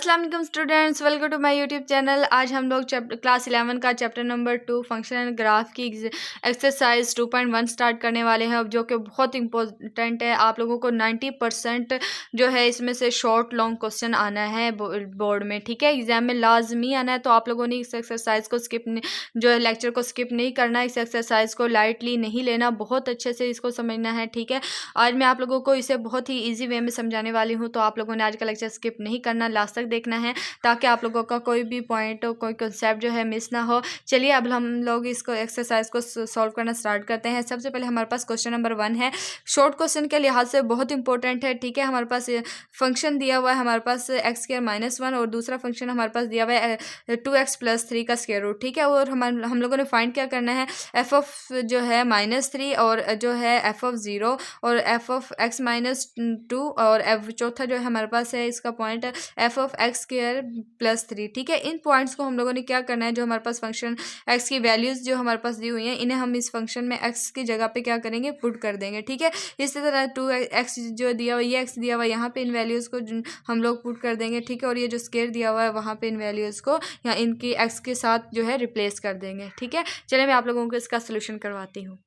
अस्सलाम वालेकुम students, welcome to my YouTube channel. आज हम लोग क्लास 11 का chapter number 2 function and graph की एक्सरसाइज 2.1 स्टार्ट करने वाले हैं, जो कि बहुत इंपॉर्टेंट है। आप लोगों को 90% जो है इसमें से शॉर्ट लॉन्ग क्वेश्चन आना है बोर्ड में, ठीक है। एग्जाम में लाजमी आना है, तो आप लोगों ने इस एक्सरसाइज को जो है लेक्चर को स्किप नहीं करना, इस एक्सरसाइज को लाइटली नहीं लेना, बहुत अच्छे से इसको समझना है, ठीक है। आज मैं आप लोगों को इसे बहुत ही ईजी वे में समझाने वाली हूँ, तो आप लोगों ने आज का लेक्चर स्किप नहीं करना, लास्ट तक देखना है ताकि आप लोगों का कोई भी पॉइंट और कोई कंसेप्ट जो है मिस ना हो। चलिए अब हम लोग इसको एक्सरसाइज को सॉल्व करना स्टार्ट करते हैं। सबसे पहले हमारे पास क्वेश्चन नंबर 1 है, शॉर्ट क्वेश्चन के लिहाज से बहुत इंपॉर्टेंट है, ठीक है। हमारे पास फंक्शन दिया हुआ है, हमारे पास x² -1 और दूसरा फंक्शन हमारे पास दिया हुआ है 2x + 3 का स्क्वायर रूट, ठीक है। और हम लोगों ने फाइंड क्या करना है, f ऑफ जो है -3 और जो है f ऑफ 0 और f ऑफ x -2 और f चौथा जो है हमारे पास है इसका पॉइंट f ऑफ x² + 3, ठीक है। इन पॉइंट्स को हम लोगों ने क्या करना है, जो हमारे पास फंक्शन x की वैल्यूज़ जो हमारे पास दी हुई हैं, इन्हें हम इस फंक्शन में x की जगह पे क्या करेंगे, पुट कर देंगे, ठीक है। इसी तरह 2x जो दिया हुआ, ये x दिया हुआ, यहाँ पे इन वैल्यूज़ को हम लोग पुट कर देंगे, ठीक है। और ये जो स्क्वायर दिया हुआ है वहाँ पे इन वैल्यूज़ को या इनकी x के साथ जो है रिप्लेस कर देंगे, ठीक है। चलिए मैं आप लोगों को इसका सोल्यूशन करवाती हूँ।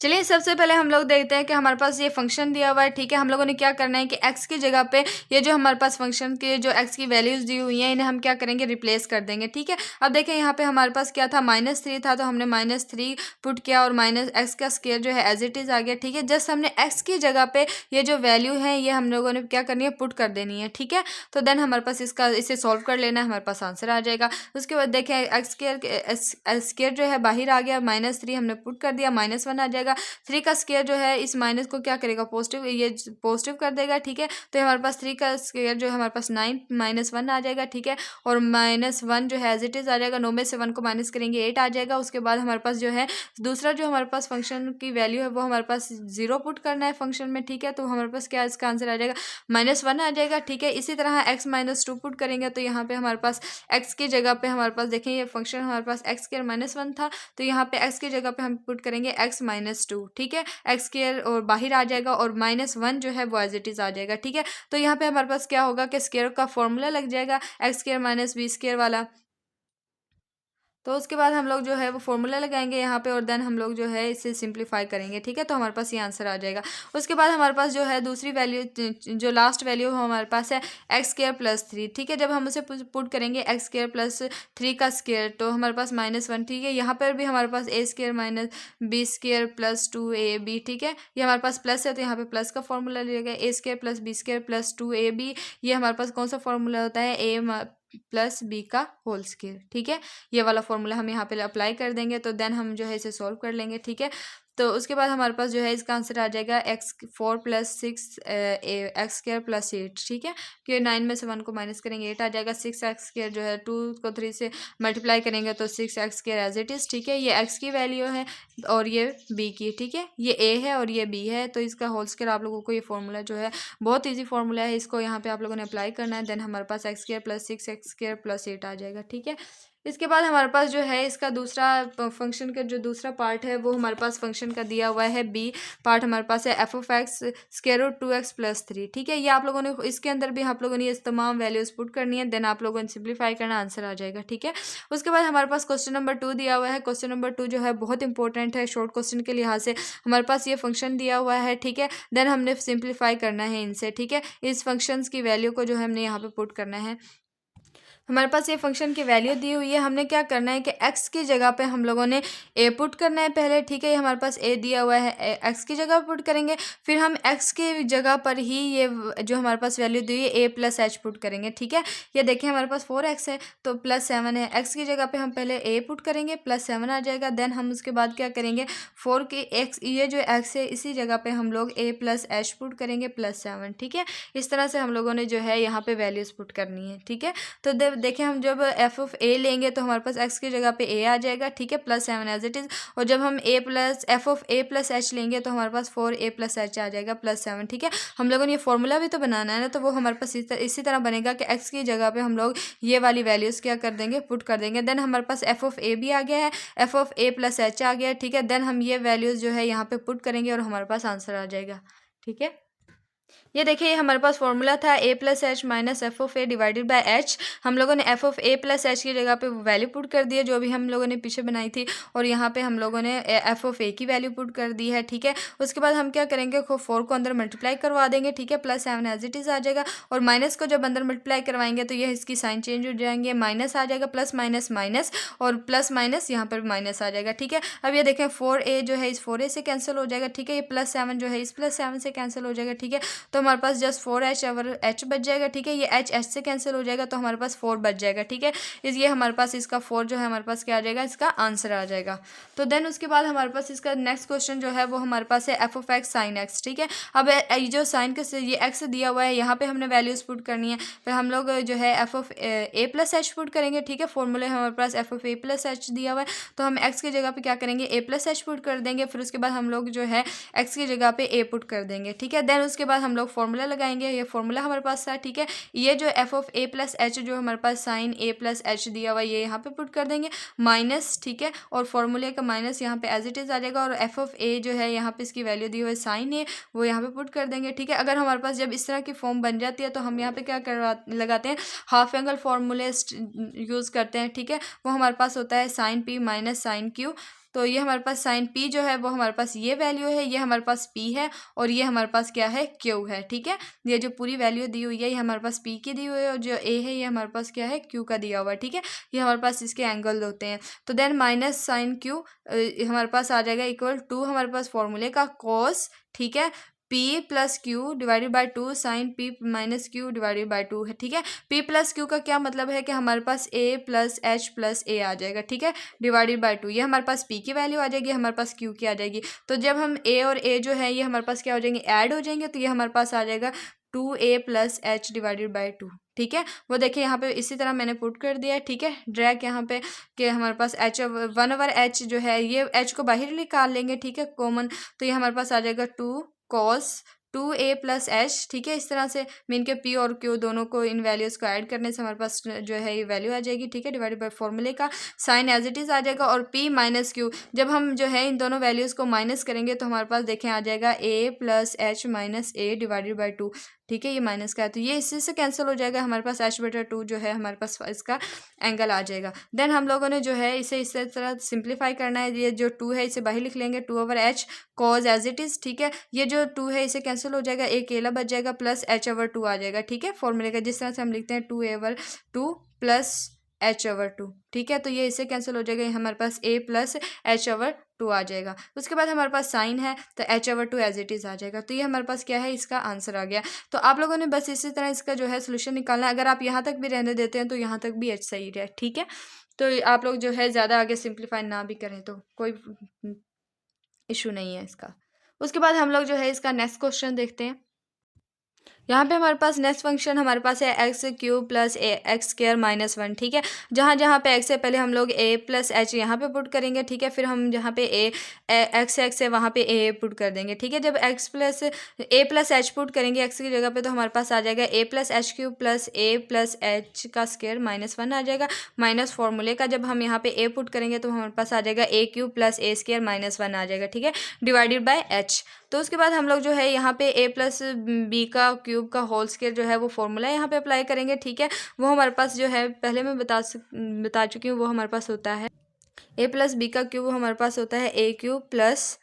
चलिए सबसे पहले हम लोग देखते हैं कि हमारे पास ये फंक्शन दिया हुआ है, ठीक है। हम लोगों ने क्या करना है कि x की जगह पे ये जो हमारे पास फंक्शन के जो x की वैल्यूज़ दी हुई हैं, इन्हें हम क्या करेंगे, रिप्लेस कर देंगे, ठीक है। अब देखें यहाँ पे हमारे पास क्या था, -3 था, तो हमने -3 पुट किया और -x का स्क्वायर जो है एज इट इज़ आ गया, ठीक है। जस्ट हमने x की जगह पे ये जो वैल्यू है ये हम लोगों ने क्या करनी है, पुट कर देनी है, ठीक है। तो देन हमारे पास इसे सॉल्व कर लेना है, हमारे पास आंसर आ जाएगा। उसके बाद देखें x² जो है बाहर आ गया, -3 हमने पुट कर दिया, -1 आ जाएगा। 3 का स्क्वायर जो है इस माइनस को क्या करेगा, पॉजिटिव, ये पॉजिटिव कर देगा, ठीक है। तो हमारे पास 3 का स्क्वायर जो है हमारे पास 9 -1 आ जाएगा, ठीक है। और -1 जो है एज इट इज़ आ जाएगा, 9 में से 1 को माइनस करेंगे 8 आ जाएगा। उसके बाद हमारे पास जो है दूसरा जो हमारे पास फंक्शन की वैल्यू है वो हमारे पास 0 पुट करना है फंक्शन में, ठीक है। तो हमारे पास क्या इसका आंसर आ जाएगा, -1 आ जाएगा, ठीक है। इसी तरह x -2 पुट करेंगे तो यहाँ पे हमारे पास x की जगह पे हमारे पास देखें ये फंक्शन हमारे पास x² -1 था, तो यहाँ पे x की जगह पे हम पुट करेंगे x -2, ठीक है। x² और बाहर आ जाएगा और -1 जो है वो एज इट इज़ आ जाएगा, ठीक है। तो यहाँ पे हमारे पास क्या होगा कि स्क्वायर का फॉर्मूला लग जाएगा x² - b² वाला। तो उसके बाद हम लोग जो है वो फार्मूला लगाएंगे यहाँ पे और देन हम लोग जो है इसे सिंप्लीफाई करेंगे, ठीक है। तो हमारे पास ये आंसर आ जाएगा। उसके बाद हमारे पास जो है दूसरी वैल्यू, जो लास्ट वैल्यू हमारे पास है x² + 3, ठीक है। जब हम उसे पुट करेंगे x² + 3 का स्क्वायर तो हमारे पास -1, ठीक है। यहाँ पर भी हमारे पास a² - b² + 2ab, ठीक है। ये हमारे पास प्लस है तो यहाँ पे प्लस का फॉर्मूला लिया a² + b² + 2ab। ये हमारे पास कौन सा फॉर्मूला होता है, a + b का होल स्क्वायर, ठीक है। ये वाला फॉर्मूला हम यहाँ पे अप्लाई कर देंगे तो देन हम जो है इसे सॉल्व कर लेंगे, ठीक है। तो उसके बाद हमारे पास जो है इसका आंसर आ जाएगा x4 + 6 x² + 8, ठीक है। कि 9 में से 1 को माइनस करेंगे 8 आ जाएगा। 6x² जो है 2 को 3 से मल्टीप्लाई करेंगे तो 6x² एज इट इज़, ठीक है। ये x की वैल्यू है और ये b की, ठीक है। ये a है और ये b है, तो इसका होल स्क्वायर आप लोगों को ये फॉर्मूला जो है बहुत ईजी फॉर्मूला है, इसको यहाँ पे आप लोगों ने अप्लाई करना है। देन हमारे पास x² + 6 x² + 8 आ जाएगा, ठीक है। इसके बाद हमारे पास जो है इसका दूसरा फंक्शन का जो दूसरा पार्ट है वो हमारे पास फंक्शन का दिया हुआ है, बी पार्ट हमारे पास है f ऑफ x √ 2x + 3, ठीक है। ये आप लोगों ने इसके अंदर भी आप लोगों ने ये तमाम वैल्यूज पुट करनी है, देन आप लोगों ने सिंप्लीफाई करना, आंसर आ जाएगा, ठीक है। उसके बाद हमारे पास क्वेश्चन नंबर 2 दिया हुआ है। क्वेश्चन नंबर 2 जो है बहुत इंपॉर्टेंट है शॉर्ट क्वेश्चन के लिहाज से। हमारे पास ये फंक्शन दिया हुआ है, ठीक है। देन हमने सिंप्लीफाई करना है इनसे, ठीक है। इस फंक्शंस की वैल्यू को जो है हमने यहाँ पे पुट करना है। हमारे पास ये फंक्शन की वैल्यू दी हुई है, हमने क्या करना है कि x की जगह पे हम लोगों ने a पुट करना है पहले, ठीक है। ये हमारे पास a दिया हुआ है, x की जगह पुट करेंगे, फिर हम x की जगह पर ही ये जो हमारे पास वैल्यू दी हुई है a + h पुट करेंगे, ठीक है। ये देखिए हमारे पास 4x है तो +7 है, x की जगह पे हम पहले a पुट करेंगे, +7 आ जाएगा। देन हम उसके बाद क्या करेंगे, 4 की x, ये जो x है इसी जगह पे हम लोग a + h पुट करेंगे, +7, ठीक है। इस तरह से हम लोगों ने जो है यहाँ पे वैल्यूज़ पुट करनी है, ठीक है। तो देखिए हम जब f ऑफ a लेंगे तो हमारे पास x की जगह पे a आ जाएगा, ठीक है, +7 एज इट इज़। और जब हम f ऑफ a + h लेंगे तो हमारे पास 4a + h आ जाएगा, +7, ठीक है। हम लोगों ने ये फॉर्मूला भी तो बनाना है ना, तो वो हमारे पास इसी तरह बनेगा कि x की जगह पे हम लोग ये वाली वैल्यूज़ क्या कर देंगे, पुट कर देंगे। देन हमारे पास f ऑफ a भी आ गया है, f ऑफ a + h आ गया है, ठीक है। देन हम ये वैल्यूज़ जो है यहाँ पे पुट करेंगे और हमारे पास आंसर आ जाएगा, ठीक है। ये देखिए ये हमारे पास फॉर्मूला था A plus H minus F of A divided by H. हम लोगों ने F of A plus H की जगह पे वैल्यू पुट कर दी है जो भी हम लोगों ने पीछे बनाई थी, और यहाँ पे हम लोगों ने एफ ऑफ ए की वैल्यू पुट कर दी है, ठीक है। उसके बाद हम क्या करेंगे, 4 को अंदर मल्टीप्लाई करवा देंगे, ठीक है, प्लस 7 एज इट इज़ आ जाएगा, और माइनस को जब अंदर मल्टीप्लाई करवाएंगे तो ये इसकी साइन चेंज हो जाएंगे, माइनस आ जाएगा, प्लस माइनस माइनस, और प्लस माइनस यहाँ पर माइनस आ जाएगा, ठीक है। अब ये देखें 4a जो है इस 4a से कैंसिल हो जाएगा, ठीक है। ये प्लस 7 जो है इस प्लस 7 से कैंसिल हो जाएगा, ठीक है। तो हमारे पास जस्ट 4h और h बच जाएगा, ठीक है। ये h से कैंसिल हो जाएगा तो हमारे पास 4 बच जाएगा, ठीक है। ये हमारे पास इसका 4 जो है हमारे पास क्या आ जाएगा, इसका आंसर आ जाएगा। तो देन उसके बाद हमारे पास इसका नेक्स्ट क्वेश्चन जो है वो हमारे पास है F of x sine x, ठीक है। अब ये जो साइन के ये एक्स दिया हुआ है यहाँ पे हमने वैल्यूज पुट करनी है, फिर हम लोग जो है F of A plus H put करेंगे, ठीक है। फॉर्मूले हमारे पास F of A plus H दिया हुआ है, तो हम एक्स की जगह पे क्या करेंगे, ए प्लस एच पुट कर देंगे, फिर उसके बाद हम लोग जो है एक्स की जगह पे ए पुट कर देंगे, ठीक है। देन उसके बाद हम लोग फॉर्मूला लगाएंगे, ये फॉर्मूला हमारे पास था, ठीक है। ये जो F of A plus H जो हमारे पास साइन ए प्लस एच दिया हुआ है ये यहाँ पे पुट कर देंगे, माइनस, ठीक है, और फॉर्मूले का माइनस यहाँ पे एज इट इज़ आ जाएगा, और एफ ऑफ ए जो है यहाँ पे इसकी वैल्यू दी हुई है साइन ए, वो यहाँ पे पुट कर देंगे, ठीक है। अगर हमारे पास जब इस तरह की फॉर्म बन जाती है तो हम यहाँ पे क्या करवा लगाते हैं, हाफ एंगल फॉर्मूले यूज़ करते हैं, ठीक है। वो हमारे पास होता है sine P minus sine Q. तो ये हमारे पास साइन पी जो है वो हमारे पास ये वैल्यू है, ये हमारे पास पी है, और ये हमारे पास क्या है, क्यू है, ठीक है। ये जो पूरी वैल्यू दी हुई है ये हमारे पास पी की दी हुई है, और जो ए है ये हमारे पास क्या है, क्यू का दिया हुआ है, ठीक है। ये हमारे पास इसके एंगल होते हैं। तो देन माइनस साइन क्यू हमारे पास आ जाएगा इक्वल टू हमारे पास फॉर्मूले का कॉस, ठीक है, P plus Q divided by two sine P minus Q divided by two है, ठीक है। पी प्लस क्यू का क्या मतलब है कि हमारे पास ए प्लस एच प्लस ए आ जाएगा, ठीक है, डिवाइडेड बाई टू। ये हमारे पास पी की वैल्यू आ जाएगी, हमारे पास क्यू की आ जाएगी। तो जब हम ए और ए जो है ये हमारे पास क्या हो जाएंगे, ऐड हो जाएंगे, तो ये हमारे पास आ जाएगा 2a plus H divided by to, ठीक है। वो देखिए यहाँ पे इसी तरह मैंने पुट कर दिया है, ठीक है, ड्रैग यहाँ पे कि हमारे पास एच 1/h जो है ये एच को बाहर निकाल लेंगे, ठीक है, कॉमन। तो ये हमारे पास आ जाएगा 2 cos 2a प्लस एच, ठीक है। इस तरह से मीन के पी और क्यू दोनों को इन वैल्यूज़ को ऐड करने से हमारे पास जो है ये वैल्यू आ जाएगी, ठीक है, डिवाइडेड बाय फॉर्मूले का साइन एज इट इज़ आ जाएगा, और p माइनस क्यू जब हम जो है इन दोनों वैल्यूज़ को माइनस करेंगे तो हमारे पास देखें आ जाएगा a plus H minus A divided by to, ठीक है। ये माइनस का है तो ये इसी से कैंसिल हो जाएगा, हमारे पास h/2 जो है हमारे पास इसका एंगल आ जाएगा। देन हम लोगों ने जो है इसे इस तरह सिंप्लीफाई करना है, ये जो 2 है इसे बाहर लिख लेंगे, 2/h cause as it is, ठीक है। ये जो 2 है इसे कैंसिल हो जाएगा, एक अकेला बच जाएगा, प्लस h/2 आ जाएगा, ठीक है। फॉर्मूले का जिस तरह से हम लिखते हैं 2a/2 प्लस h/2, ठीक है। तो ये इससे कैंसिल हो जाएगा, हमारे पास a प्लस h/2 आ जाएगा। उसके बाद हमारे पास साइन है तो h/2 एज इट इज़ आ जाएगा। तो ये हमारे पास क्या है, इसका आंसर आ गया। तो आप लोगों ने बस इसी तरह इसका जो है सोल्यूशन निकालना है। अगर आप यहाँ तक भी रहने देते हैं तो यहाँ तक भी h सही है, ठीक है। तो आप लोग जो है ज़्यादा आगे सिंप्लीफाई ना भी करें तो कोई इशू नहीं है इसका। उसके बाद हम लोग जो है इसका नेक्स्ट क्वेश्चन देखते हैं। यहाँ पे हमारे पास नेक्स्ट फंक्शन हमारे पास है x cube plus x square minus 1, ठीक है। जहाँ पे एक्स है पहले हम लोग ए प्लस एच यहाँ पे पुट करेंगे, ठीक है। फिर हम जहाँ पे एक्स है वहाँ पे ए पुट कर देंगे, ठीक है। जब ए प्लस एच पुट करेंगे एक्स की जगह पे तो हमारे पास आ जाएगा ए प्लस एच क्यूब प्लस ए प्लस एच का स्क्वायर माइनस 1 आ जाएगा, माइनस फॉर्मूले का जब हम यहाँ पे ए पुट करेंगे तो हमारे पास आ जाएगा ए क्यूब प्लस ए स्क्वायर माइनस 1 आ जाएगा, ठीक है, डिवाइडेड बाय एच। तो उसके बाद हम लोग जो है यहाँ पे ए प्लस बी का क्यूब का होल स्क्वायर जो है वो फॉर्मूला यहाँ पे अप्लाई करेंगे, ठीक है। वो हमारे पास जो है पहले मैं बता चुकी हूँ, वो हमारे पास होता है ए प्लस बी का क्यूब हमारे पास होता है A cube plus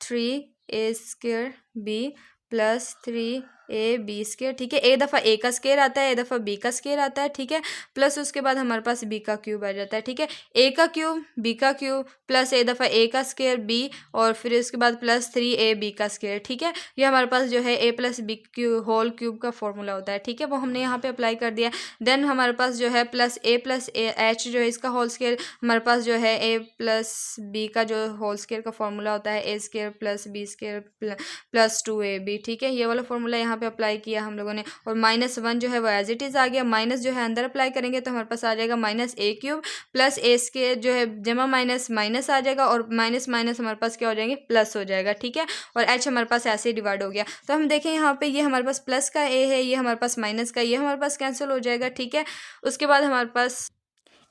3a square B plus 3a B square, ठीक है। ए दफ़ा ए का स्क्वायर आता है, ए दफ़ा बी का स्क्वायर आता है, ठीक है, प्लस उसके बाद हमारे पास बी का क्यूब आ जाता है, ठीक है। ए का क्यूब बी का क्यूब प्लस ए दफ़ा ए का स्क्वायर बी, और फिर उसके बाद प्लस 3a बी का स्क्वायर, ठीक है। ये हमारे पास जो है A plus B whole cube का फॉर्मूला होता है, ठीक है, वो हमने यहाँ पे अप्लाई कर दिया। देन हमारे पास जो है प्लस एच जो है इसका होल स्क्वायर, हमारे पास जो है ए प्लस बी का जो होल स्क्वायर का फॉर्मूला होता है A square plus B square plus 2ab, ठीक है। ये वाला फॉर्मूला यहाँ पे अप्लाई किया हम लोगों ने, और माइनस 1 जो है वो एज इट इज़ आ गया। माइनस जो है अंदर अप्लाई करेंगे तो हमारे पास आ जाएगा माइनस ए क्यूब प्लस ए स्क्वायर जो है जमा माइनस माइनस आ जाएगा, और माइनस माइनस हमारे पास क्या हो जाएंगे, प्लस हो जाएगा, ठीक है। और एच हमारे पास ऐसे ही डिवाइड हो गया। तो हम देखें यहाँ पे ये हमारे पास प्लस का ए है, ये हमारे पास माइनस का, ये हमारे पास कैंसिल हो जाएगा, ठीक है। उसके बाद हमारे पास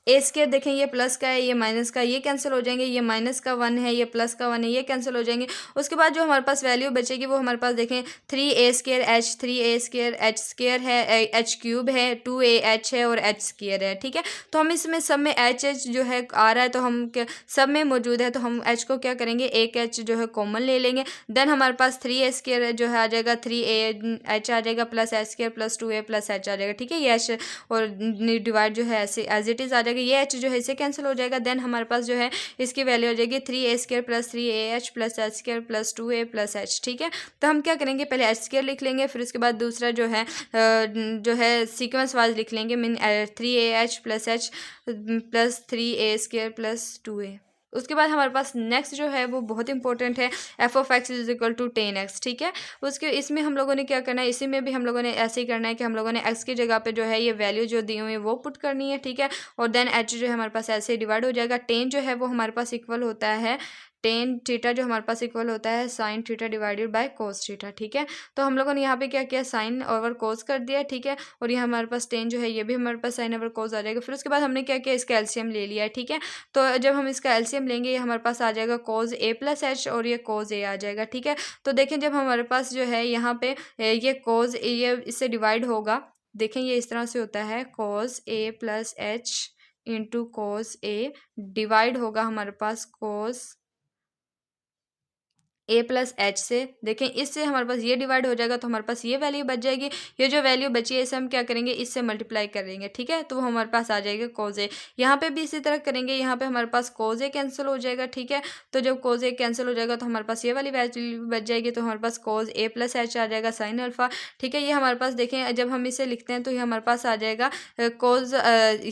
ए स्केयर देखें ये प्लस का है, ये माइनस का, ये कैंसिल हो जाएंगे, ये माइनस का 1 है, ये प्लस का 1 है, ये कैंसिल हो जाएंगे। उसके बाद जो हमारे पास वैल्यू बचेगी वो हमारे पास देखें 3a square H, 3a square H square है, एच क्यूब है, 2ah है और एच स्केयर है। ठीक है, तो हम इसमें सब में एच एच जो है आ रहा है, तो हम सब में मौजूद है, तो हम एच को क्या करेंगे, एक एच जो है कॉमन ले लेंगे। देन हमारे पास 3a स्केयर जो है आ जाएगा, 3ah आ जाएगा plus H square plus 2a plus H आ जाएगा। ठीक है, ये एच और डिवाइड जो है ऐसे एज इट इज़ आ जाएगा, ये एच जो है इसे कैंसिल हो जाएगा। देन हमारे पास जो है इसकी वैल्यू हो जाएगी 3a square plus 3ah plus H square plus 2a plus H. ठीक है, तो हम क्या करेंगे, पहले एच स्केयर लिख लेंगे, फिर उसके बाद दूसरा जो है सीक्वेंस वाइज लिख लेंगे, mean 3ah plus H plus 3a square plus 2a। उसके बाद हमारे पास नेक्स्ट जो है वो बहुत इंपॉर्टेंट है, F of X is equal to 10x। ठीक है, उसके इसमें हम लोगों ने क्या करना है, इसी में भी हम लोगों ने ऐसे ही करना है कि हम लोगों ने x की जगह पे जो है ये वैल्यू जो दी हुई है वो पुट करनी है। ठीक है, और देन h जो है हमारे पास ऐसे डिवाइड हो जाएगा। 10 जो है वो हमारे पास इक्वल होता है टेन थीटा, जो हमारे पास इक्वल होता है sine theta divided by cos theta. ठीक है, तो हम लोगों ने यहाँ पे क्या किया, साइन ओवर कोस कर दिया। ठीक है, और ये हमारे पास 10 जो है ये भी हमारे पास साइन ओवर कोस आ जाएगा। फिर उसके बाद हमने क्या किया, इसका एलसीएम ले लिया है। ठीक है, तो जब हम इसका एलसीएम लेंगे ये हमारे पास आ जाएगा कोस ए प्लस एच और ये कोस ए आ जाएगा। ठीक है, तो देखें जब हमारे पास जो है यहाँ पे ये कोस ये इससे डिवाइड होगा, देखें ये इस तरह से होता है, कोस ए प्लस एच इंटू कोस ए डिवाइड होगा हमारे पास कोस ए प्लस एच से। देखें इससे हमारे पास ये डिवाइड हो जाएगा, तो हमारे पास ये वैल्यू बच जाएगी। ये जो वैल्यू बची है इसे हम क्या करेंगे, इससे मल्टीप्लाई करेंगे। ठीक है, तो वो हमारे पास आ जाएगा कोज ए। यहाँ पे भी इसी तरह करेंगे, यहाँ पे हमारे पास कोज ए कैंसिल हो जाएगा। ठीक है, तो जब कोज ए कैंसिल हो जाएगा तो हमारे पास ये वाली वैल्यू बच जाएगी, तो हमारे पास कोज ए प्लस एच आ जाएगा साइन अल्फा। ठीक है, ये हमारे पास देखें जब हम इसे लिखते हैं तो ये हमारे पास आ जाएगा कोज,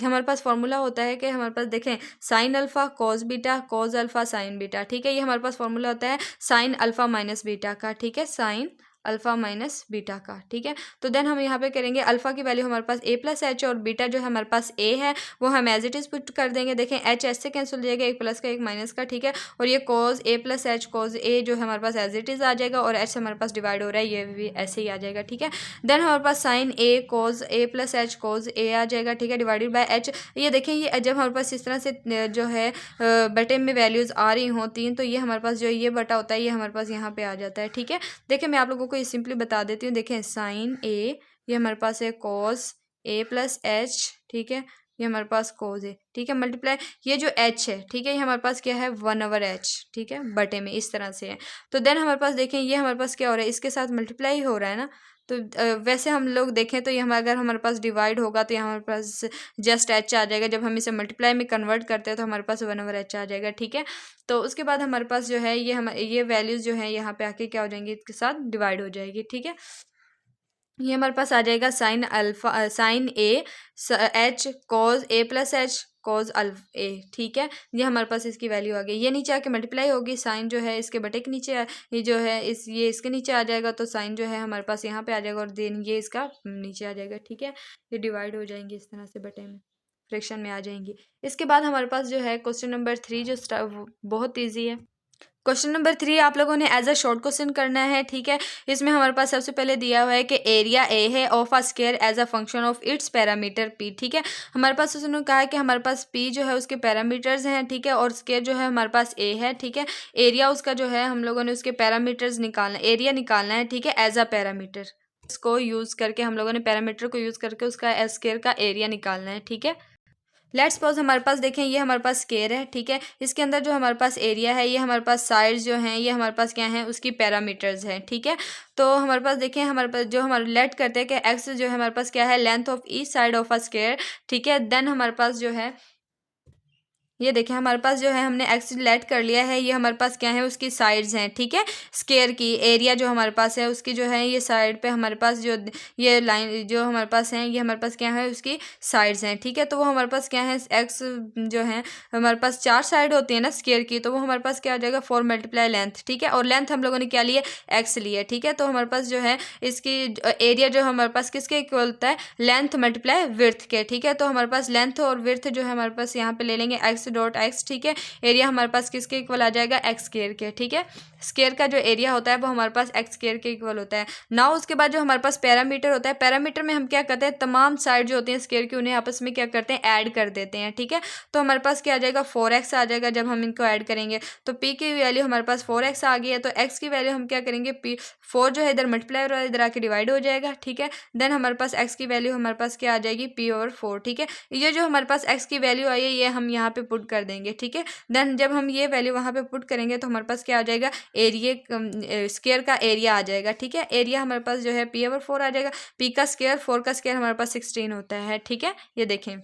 हमारे पास फॉर्मूला होता है कि हमारे पास देखें साइन अल्फा कोज बीटा कोज अल्फा साइन बीटा। ठीक है, ये हमारे पास फॉर्मूला होता है साइन अल्फा माइनस बीटा का। ठीक है, साइन अल्फा माइनस बीटा का। ठीक है, तो देन हम यहाँ पे करेंगे अल्फा की वैल्यू हमारे पास ए प्लस एच और बीटा जो है हमारे पास ए है वो हम एज इट इज पुट कर देंगे। देखें एच एच से कैंसिल हो जाएगा, एक प्लस का एक माइनस का। ठीक है, और ये कोज ए प्लस एच कोज ए जो है हमारे पास एज इट इज आ जाएगा और एच हमारे पास डिवाइड हो रहा है, ये भी ऐसे ही आ जाएगा। ठीक है, देन हमारे पास sign A cause A plus H cos ए आ जाएगा। ठीक है, डिवाइडेड बाय एच। ये देखें ये जब हमारे पास इस तरह से जो है बटे में वैल्यूज़ आ रही होती हैं तो ये हमारे पास जो ये बटा होता है ये हमारे पास यहाँ पे आ जाता है। ठीक है, देखिए मैं आप लोगों को ये सिंपली बता देती हूँ। देखें साइन ए ये हमारे पास है कोस ए प्लस एच। ठीक है, ये हमारे पास कोस है। ठीक है, मल्टीप्लाई ये जो एच है, ठीक है, ये हमारे पास क्या है 1/h। ठीक है, बटे में इस तरह से है। तो देन हमारे पास देखें ये हमारे पास क्या हो रहा है, इसके साथ मल्टीप्लाई हो रहा है ना। तो वैसे हम लोग देखें तो ये हम अगर हमारे पास डिवाइड होगा तो ये हमारे पास जस्ट एच आ जाएगा। जब हम इसे मल्टीप्लाई में कन्वर्ट करते हैं तो हमारे पास 1/h आ जाएगा। ठीक है, तो उसके बाद हमारे पास जो है ये वैल्यूज़ जो है यहाँ पे आके क्या हो जाएंगी, इसके साथ डिवाइड हो जाएगी। ठीक है, ये हमारे पास आ जाएगा sine alpha sine A H cos A plus H cos alpha A. ठीक है, ये हमारे पास इसकी वैल्यू आ गई। ये नीचे आके मल्टीप्लाई होगी, साइन जो है इसके बटे के नीचे ये जो है ये इसके नीचे आ जाएगा, तो साइन जो है हमारे पास यहाँ पे आ जाएगा और देन ये इसका नीचे आ जाएगा। ठीक है, ये डिवाइड हो जाएंगे इस तरह से बटे में, फ्रैक्शन में आ जाएंगी। इसके बाद हमारे पास जो है क्वेश्चन नंबर 3 जो बहुत ईजी है। क्वेश्चन नंबर 3 आप लोगों ने एज अ शॉर्ट क्वेश्चन करना है। ठीक है, इसमें हमारे पास सबसे पहले दिया हुआ है कि एरिया ए है of a square as a function of its parameter P. ठीक है, हमारे पास उसने कहा है कि हमारे पास पी जो है उसके पैरामीटर्स हैं। ठीक है, और स्क्वायर जो है हमारे पास ए है। ठीक है, एरिया उसका जो है हम लोगों ने उसके पैरामीटर्स निकालना, एरिया निकालना है। ठीक है, एज अ पैरामीटर इसको यूज़ करके हम लोगों ने पैरामीटर को यूज़ करके उसका स्क्वायर का एरिया निकालना है। ठीक है, लेट्स सपोज हमारे पास देखें ये हमारे पास स्केयर है। ठीक है, इसके अंदर जो हमारे पास एरिया है, ये हमारे पास साइड्स जो हैं ये हमारे पास क्या हैं, उसकी पैरामीटर्स हैं। ठीक है, तो हमारे पास देखें हमारे पास जो हमारे लेट करते हैं कि एक्स जो है हमारे पास क्या है, length of each side of a square. ठीक है, देन हमारे पास जो है ये देखें हमारे पास जो है हमने एक्स लेट कर लिया है, ये हमारे पास क्या है उसकी साइड्स हैं। ठीक है, स्केयर की एरिया जो हमारे पास है उसकी जो है ये साइड पे हमारे पास जो ये लाइन जो हमारे पास हैं ये हमारे पास क्या है उसकी साइड्स हैं। ठीक है, तो वो हमारे पास क्या है एक्स जो है हमारे पास 4 साइड होती है ना स्केयर की, तो वो हमारे पास क्या आ जाएगा 4 मल्टीप्लाई लेंथ। ठीक है, और लेंथ हम लोगों ने क्या लिया, एक्स लिया। ठीक है, तो हमारे पास जो है इसकी एरिया जो हमारे पास किसके इक्वल होता है, लेंथ मल्टीप्लाई विड्थ के। ठीक है, तो हमारे पास लेंथ और विड्थ जो है हमारे पास यहाँ पे ले लेंगे एक्स डॉट एक्स। ठीक है, एरिया हमारे पास किसके इक्वल आ जाएगा, एक्स स्क्वायर के। ठीक है, स्क्वायर का जो एरिया होता है वो हमारे पास एक्स स्क्वायर के इक्वल होता है। नाउ उसके बाद जो हमारे पास पैरामीटर होता है, पैरामीटर में हम क्या करते हैं, तमाम साइड जो होती हैं स्क्वायर की उन्हें आपस में क्या करते हैं, ऐड कर देते हैं। ठीक है, तो हमारे पास क्या आ जाएगा, 4x आ जाएगा जब हम इनको ऐड करेंगे। तो p की वैल्यू हमारे पास 4x आ गई है, तो x की वैल्यू हम क्या करेंगे, p 4 जो है इधर मल्टीप्लाई और इधर आके डिवाइड हो जाएगा। ठीक है, देन हमारे पास x की वैल्यू हमारे पास क्या आ जाएगी, p/4। ठीक है, ये जो हमारे पास x की वैल्यू आई है ये हम यहाँ पे पुट कर देंगे। ठीक है, देन जब हम ये वैल्यू वहाँ पे पुट करेंगे तो हमारे पास क्या आ जाएगा, एरिया स्क्वायर का एरिया आ जाएगा। ठीक है, एरिया हमारे पास जो है p/4 आ जाएगा। p का स्क्वायर 4 का स्क्वायर हमारे पास 16 होता है। ठीक है, ये देखें,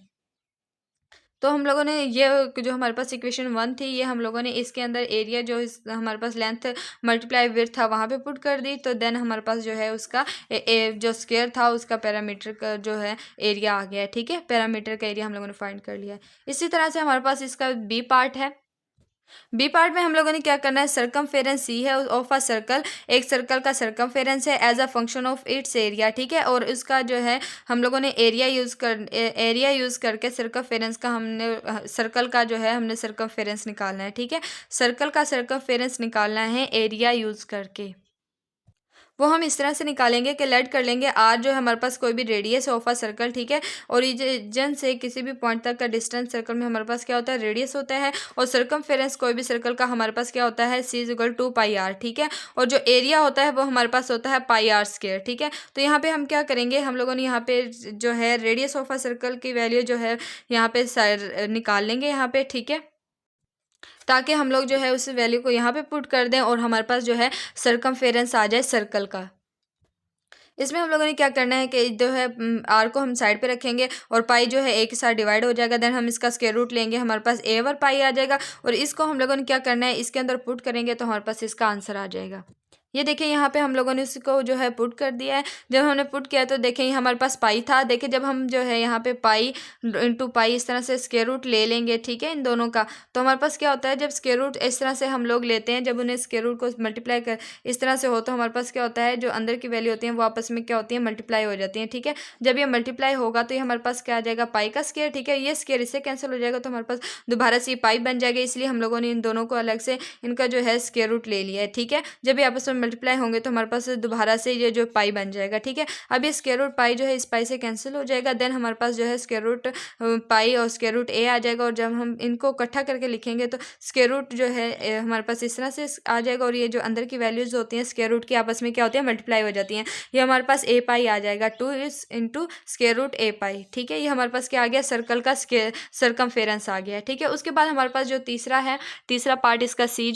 तो हम लोगों ने ये जो हमारे पास इक्वेशन 1 थी ये हम लोगों ने इसके अंदर एरिया जो हमारे पास लेंथ मल्टीप्लाई विड्थ था वहाँ पे पुट कर दी। तो देन हमारे पास जो है उसका जो स्क्वायर था उसका पैरामीटर का जो है एरिया आ गया है। ठीक है, पैरामीटर का एरिया हम लोगों ने फाइंड कर लिया है। इसी तरह से हमारे पास इसका बी पार्ट है। बी पार्ट में हम लोगों ने क्या करना है, सर्कमफेरेंस सी है ऑफ अ सर्कल, एक सर्कल का सर्कमफेरेंस है as a function of its area. ठीक है, और उसका जो है हम लोगों ने एरिया यूज़ करके सर्कमफेरेंस का हमने सर्कल का जो है हमने सर्कमफेरेंस निकालना है। ठीक है, सर्कल का सर्कमफेरेंस निकालना है एरिया यूज़ करके। वो हम इस तरह से निकालेंगे कि लेट कर लेंगे आर जो है हमारे पास कोई भी रेडियस ऑफ अ सर्कल। ठीक है, ओरिजिन से किसी भी पॉइंट तक का डिस्टेंस सर्कल में हमारे पास क्या होता है, रेडियस होता है। और सर्कमफेरेंस कोई भी सर्कल का हमारे पास क्या होता है, c = 2πr। ठीक है, और जो एरिया होता है वो हमारे पास होता है πr²। ठीक है, तो यहाँ पे हम क्या करेंगे, हम लोगों ने यहाँ पे जो है रेडियस ऑफ अ सर्कल की वैल्यू जो है यहाँ पे निकाल लेंगे यहाँ पे। ठीक है, ताकि हम लोग जो है उस वैल्यू को यहाँ पे पुट कर दें और हमारे पास जो है सर्कमफेरेंस आ जाए सर्कल का। इसमें हम लोगों ने क्या करना है कि जो है आर को हम साइड पे रखेंगे और पाई जो है ए के साथ डिवाइड हो जाएगा। देन हम इसका स्क्वायर रूट लेंगे, हमारे पास a/पाई आ जाएगा और इसको हम लोगों ने क्या करना है, इसके अंदर पुट करेंगे तो हमारे पास इसका आंसर आ जाएगा। ये देखिए यहाँ पे हम लोगों ने इसको जो है पुट कर दिया है। जब हमने पुट किया तो देखें हमारे पास पाई था। देखिए जब हम जो है यहाँ पे पाई इंटू पाई इस तरह से स्क्वायर रूट ले लेंगे, ठीक है, इन दोनों का, तो हमारे पास क्या होता है, जब स्क्वायर रूट इस तरह से हम लोग लेते हैं, जब उन्हें स्क्वायर रूट को मल्टीप्लाई कर इस तरह से हो तो हमारे पास क्या होता है, जो अंदर की वैल्यू होती है वो आपस में क्या होती है, मल्टीप्लाई हो जाती है। ठीक है, जब ये मल्टीप्लाई होगा तो ये हमारे पास क्या आ जाएगा, पाई का स्क्वायर। ठीक है, ये स्क्वायर इससे कैंसिल हो जाएगा तो हमारे पास दोबारा से पाई बन जाएगा। इसलिए हम लोगों ने इन दोनों को अलग से इनका जो है स्क्वायर रूट ले लिया है। ठीक है, जब ये आपस में मल्टीप्लाई होंगे तो हमारे पास दोबारा से ये जो पाई बन जाएगा। ठीक है, अब ये स्क्वायर रूट पाई जो है इस पाई से कैंसिल हो जाएगा। देन हमारे पास जो है स्क्वायर रूट पाई और स्क्वायर रूट ए आ जाएगा। और जब हम इनको इकट्ठा करके लिखेंगे तो स्क्वायर रूट जो है हमारे पास इस तरह से आ जाएगा। और ये जो अंदर की वैल्यूज होती हैं स्क्वायर रूट की आपस में क्या होती है, मल्टीप्लाई हो जाती हैं। ये हमारे पास ए पाई आ जाएगा, 2 इंटू स्क्वायर रूट ए पाई। ठीक है, ये हमारे पास क्या आ गया, सर्कल का सर्कमफेरेंस आ गया है। ठीक है, उसके बाद हमारे पास जो तीसरा पार्ट इसका सी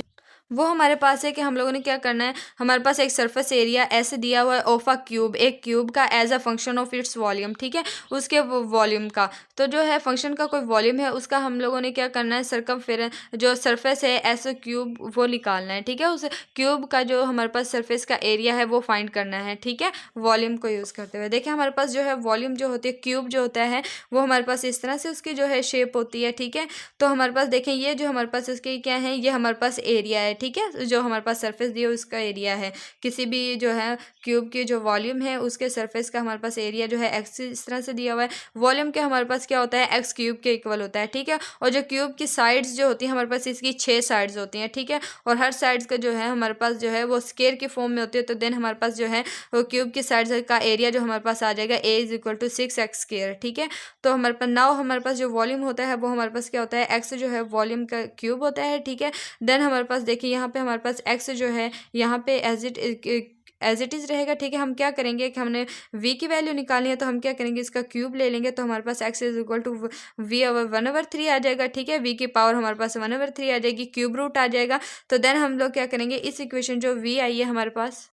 वो हमारे पास है कि हम लोगों ने क्या करना है, हमारे पास एक सरफेस एरिया ऐसे दिया हुआ है ऑफ अ क्यूब, एक क्यूब का as a function of its volume. ठीक है, उसके वॉल्यूम का तो जो है फंक्शन का कोई वॉल्यूम है उसका हम लोगों ने क्या करना है, सर्कमफेरेंस जो सरफेस है ऐसे क्यूब वो निकालना है। ठीक है, उस क्यूब का जो हमारे पास सरफेस का एरिया है वो फाइंड करना है। ठीक है, वॉल्यूम को यूज़ करते हुए देखिए हमारे पास जो है वॉल्यूम जो होती है, क्यूब जो होता है वो हमारे पास इस तरह से उसकी जो है शेप होती है। ठीक है, तो हमारे पास देखें ये जो हमारे पास इसके क्या है, ये हमारे पास एरिया है। ठीक है, जो हमारे पास सरफेस दिया उसका एरिया है, किसी भी जो है क्यूब की जो वॉल्यूम है उसके सरफेस का हमारे पास एरिया जो है एक्स इस तरह से दिया हुआ है। वॉल्यूम के हमारे पास क्या होता है, एक्स क्यूब के इक्वल होता है। ठीक है, और जो क्यूब की साइड्स जो होती है हमारे पास इसकी 6 साइड्स होती हैं। ठीक है, और हर साइड्स का जो है हमारे पास जो है वो स्क्वायर की फॉर्म में होती है। तो देन हमारे पास जो है वो क्यूब की साइड्स का एरिया जो हमारे पास आ जाएगा a = 6x²। ठीक है, तो हमारे पास नाउ हमारे पास जो वॉल्यूम होता है वो हमारे पास क्या होता है, एक्स जो है वॉल्यूम का क्यूब होता है। ठीक है, देन हमारे पास देखिए यहाँ पे हमारे पास एक्स जो है यहाँ पे एज इट इज़ रहेगा। ठीक है, हम क्या करेंगे कि हमने v की वैल्यू निकालनी है तो हम क्या करेंगे, इसका क्यूब ले लेंगे तो हमारे पास x = v/1/3 आ जाएगा। ठीक है, v की पावर हमारे पास 1/3 आ जाएगी, क्यूब रूट आ जाएगा। तो देन हम लोग क्या करेंगे, इस इक्वेशन जो v आई है हमारे पास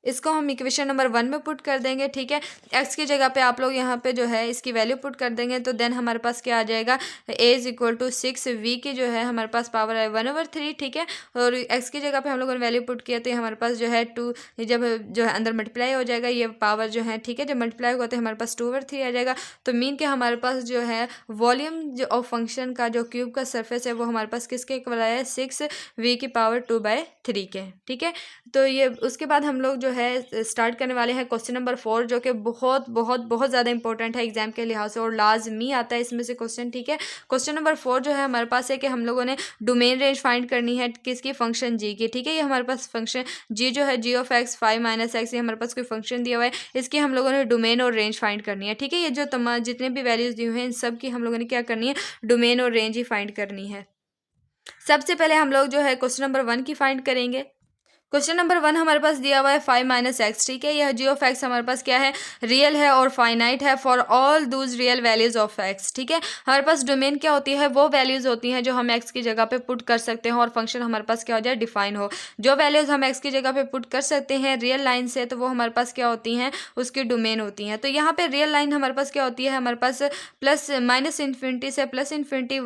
इसको हम इक्वेशन नंबर 1 में पुट कर देंगे। ठीक है, x की जगह पे आप लोग यहाँ पे जो है इसकी वैल्यू पुट कर देंगे तो देन हमारे पास क्या आ जाएगा, a = 6, v की जो है हमारे पास पावर है 1/3। ठीक है, और x की जगह पे हम लोगों ने वैल्यू पुट किया तो ये हमारे पास जो है 2, जब जो है अंदर मल्टीप्लाई हो जाएगा ये पावर जो है। ठीक है, जब मल्टीप्लाई होगा तो हमारे पास 2/3 आ जाएगा। तो मीन के हमारे पास जो है वॉल्यूम जो ऑफ फंक्शन का जो क्यूब का सरफेस है वो हमारे पास किसके इक्वल आया है, 6 v की पावर 2/3 के। ठीक है, तो ये उसके बाद हम लोग जो जो है स्टार्ट करने वाले हैं क्वेश्चन नंबर 4, जो कि बहुत बहुत बहुत ज़्यादा इंपॉर्टेंट है एग्जाम के लिहाज से और लाजमी आता है इसमें से क्वेश्चन। ठीक है, क्वेश्चन नंबर 4 जो है हमारे पास है कि हम लोगों ने डोमेन रेंज फाइंड करनी है किसकी, फंक्शन जी की। ठीक है, ये हमारे पास फंक्शन जी जो है जी ऑफ एक्स 5 - x, ये हमारे पास कोई फंक्शन दिया हुआ है, इसकी हम लोगों ने डोमेन और रेंज फाइंड करनी है। ठीक है, ये जो तमाम जितने भी वैल्यूज दी हुई हैं इन सब की हम लोगों ने क्या करनी है, डोमेन और रेंज ही फाइंड करनी है। सबसे पहले हम लोग जो है क्वेश्चन नंबर 1 की फाइंड करेंगे। क्वेश्चन नंबर 1 हमारे पास दिया हुआ है 5 - x। ठीक है, यह जी ऑफ एक्स हमारे पास क्या है, रियल है और फाइनाइट है for all Dooj real values of x. ठीक है, हमारे पास डोमेन क्या होती है, वो वैल्यूज होती हैं जो हम एक्स की जगह पे पुट कर सकते हैं और फंक्शन हमारे पास क्या हो जाए, डिफाइन हो। जो वैल्यूज हम एक्स की जगह पे पुट कर सकते हैं रियल लाइन से, तो वो हमारे पास क्या होती हैं, उसकी डोमेन होती हैं। तो यहाँ पे रियल लाइन हमारे पास क्या होती है, हमारे पास प्लस माइनस इन्फिनिटी से प्लस इन्फिनिटी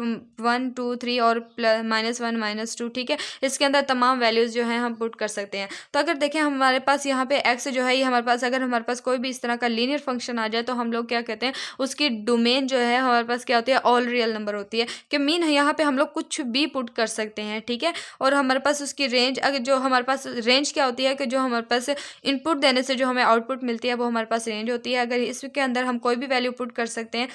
1 2 3 और -1 -2। ठीक है, इसके अंदर तमाम वैल्यूज जो है हम पुट कर सकते हैं। तो अगर देखें हमारे पास यहाँ पे x जो है, ये हमारे पास अगर हमारे पास कोई भी इस तरह का लीनियर फंक्शन आ जाए तो हम लोग क्या कहते हैं, उसकी डोमेन जो है हमारे पास क्या होती है, ऑल रियल नंबर होती है। कि मीन है यहाँ पे हम लोग कुछ भी पुट कर सकते हैं। ठीक है, और हमारे पास उसकी रेंज, अगर जो हमारे पास रेंज क्या होती है कि जो हमारे पास इनपुट देने से जो हमें आउटपुट मिलती है वो हमारे पास रेंज होती है। अगर इसके अंदर हम कोई भी वैल्यू पुट कर सकते हैं,